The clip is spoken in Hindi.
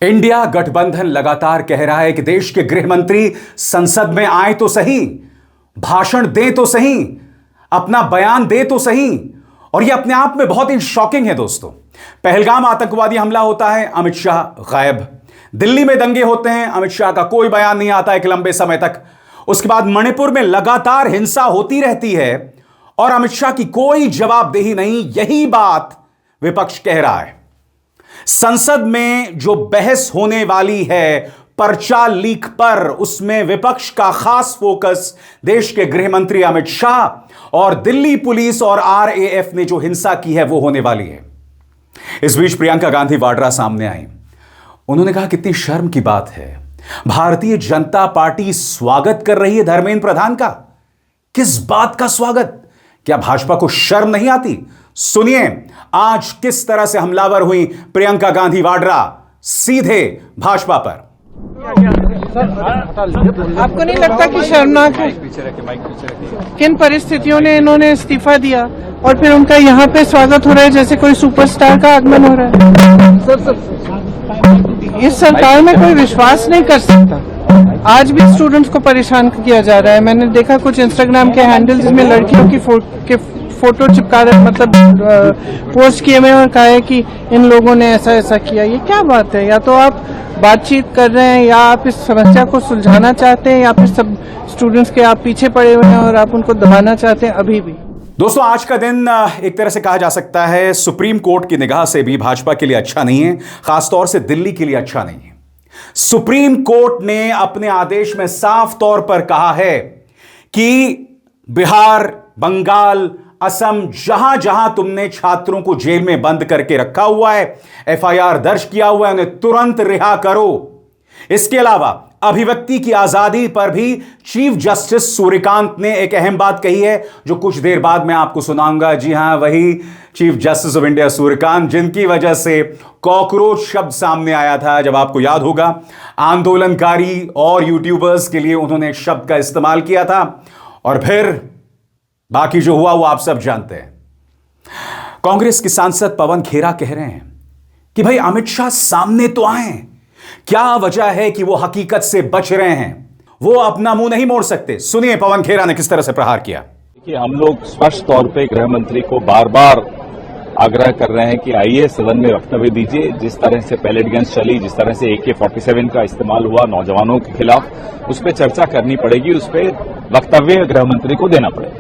इंडिया गठबंधन लगातार कह रहा है कि देश के गृह मंत्री संसद में आए तो सही, भाषण दें तो सही, अपना बयान दे तो सही। और यह अपने आप में बहुत ही शॉकिंग है दोस्तों। पहलगाम आतंकवादी हमला होता है, अमित शाह गायब। दिल्ली में दंगे होते हैं, अमित शाह का कोई बयान नहीं आता है कि लंबे समय तक। उसके बाद मणिपुर में लगातार हिंसा होती रहती है और अमित शाह की कोई जवाबदेही नहीं। यही बात विपक्ष कह रहा है। संसद में जो बहस होने वाली है पर्चा लीक पर, उसमें विपक्ष का खास फोकस देश के गृह मंत्री अमित शाह और दिल्ली पुलिस और आरएएफ ने जो हिंसा की है वो होने वाली है। इस बीच प्रियंका गांधी वाड्रा सामने आई। उन्होंने कहा कितनी शर्म की बात है, भारतीय जनता पार्टी स्वागत कर रही है धर्मेंद्र प्रधान का। किस बात का स्वागत? क्या भाजपा को शर्म नहीं आती? सुनिए आज किस तरह से हमलावर हुई प्रियंका गांधी वाड्रा सीधे भाजपा पर। आपको नहीं लगता कि शर्मनाक है? किन परिस्थितियों ने इन्होंने इस्तीफा दिया और फिर उनका यहाँ पे स्वागत हो रहा है जैसे कोई सुपरस्टार का आगमन हो रहा है। इस सरकार में कोई विश्वास नहीं कर सकता। आज भी स्टूडेंट्स को परेशान किया जा रहा है। मैंने देखा कुछ इंस्टाग्राम के हैंडल जिसमें लड़कियों की फोटो चिपका रहे, मतलब पोस्ट किए में और कहा है कि इन लोगों ने ऐसा ऐसा किया। ये क्या बात है? या तो आप बातचीत कर रहे हैं या आप इस समस्या को सुलझाना चाहते हैं या फिर सब स्टूडेंट्स के आप पीछे पड़े हुए हैं और आप उनको दबाना चाहते हैं अभी भी। दोस्तों आज का दिन एक तरह से कहा जा सकता है सुप्रीम कोर्ट की निगाह से भी भाजपा के लिए अच्छा नहीं है, खासतौर से दिल्ली के लिए अच्छा नहीं है। सुप्रीम कोर्ट ने अपने आदेश में साफ तौर पर कहा है कि बिहार, बंगाल, असम, जहां जहां तुमने छात्रों को जेल में बंद करके रखा हुआ है, एफआईआर दर्ज किया हुआ है, उन्हें तुरंत रिहा करो। इसके अलावा अभिव्यक्ति की आजादी पर भी चीफ जस्टिस सूर्यकांत ने एक अहम बात कही है जो कुछ देर बाद मैं आपको सुनाऊंगा। जी हां, वही chief justice of India Suryakant जिनकी वजह से कॉकरोच शब्द सामने आया था। जब आपको याद होगा, आंदोलनकारी और यूट्यूबर्स के लिए उन्होंने एक शब्द का इस्तेमाल किया था और फिर बाकी जो हुआ वो आप सब जानते हैं। कांग्रेस के सांसद पवन खेरा कह रहे हैं कि भाई अमित शाह सामने तो आए, क्या वजह है कि वो हकीकत से बच रहे हैं? वो अपना मुंह नहीं मोड़ सकते। सुनिए पवन खेरा ने किस तरह से प्रहार किया। कि हम लोग स्पष्ट तौर पे गृह मंत्री को बार बार आग्रह कर रहे हैं कि आइए सदन में वक्तव्य दीजिए। जिस तरह से पैलेट गन्स चली, जिस तरह से AK-47 का इस्तेमाल हुआ नौजवानों के खिलाफ, उस पर चर्चा करनी पड़ेगी, उस पर वक्तव्य गृह मंत्री को देना पड़ेगा।